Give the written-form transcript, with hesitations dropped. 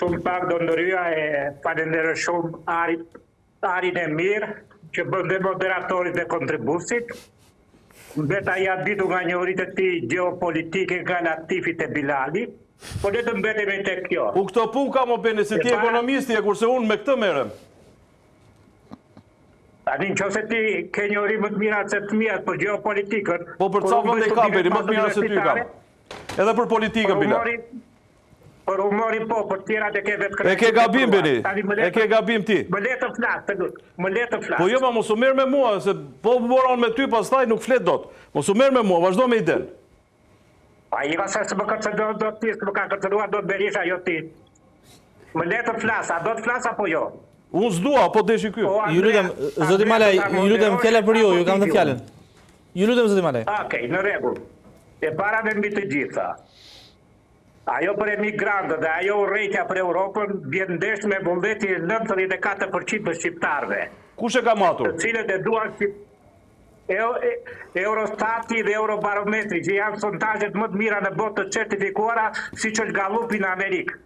shumë pak do ndërhyja e falenderoj shumë Arin e mirë që bën dhe moderatorit dhe kontribusit. Mbeta ja ditu nga njohuritë e tij geopolitike nga Latifit e Bilali, po le të mbetemi tek kjo. U këto punë ka më bene, se ti ekonomisti e kurse unë me këtë merrem. Tani nëse ti ke njohuri më të mira se të mia për geopolitikën. Po për ca vende ka beni, më të mira se ty kam. Edhe për politikën bila. Për humorin po, për tjerat e ke vetë E ke gabim beni, e ke gabim ti. Më le të flas, Po jo, ma mos u merr me mua, se po moron me ty pastaj nuk flet dot. Mos u merr me mua, vazhdo me iden. A i ka se më kërcënduar do ti, më ka kërcënduar do të Berisha jo ti. Më le të flas, a do të flas apo jo? Unë s'dua, po deshi ky. Ju lutem, zoti Malaj, ju lutem fjala për ju kam të fjalën. Ju lutem zoti Malaj. Okej, në rregull. E para dhe mbi të gjitha. Ajo për emigrantët dhe ajo urrejtja për Europën vjen ndesh me vullneti 94% të shqiptarëve. Kush e ka matur? Të cilët e duan Eurostati dhe Eurobarometri, që janë sondazhet më të mira në botë të certifikuara, siç është Gallupi në Amerikë.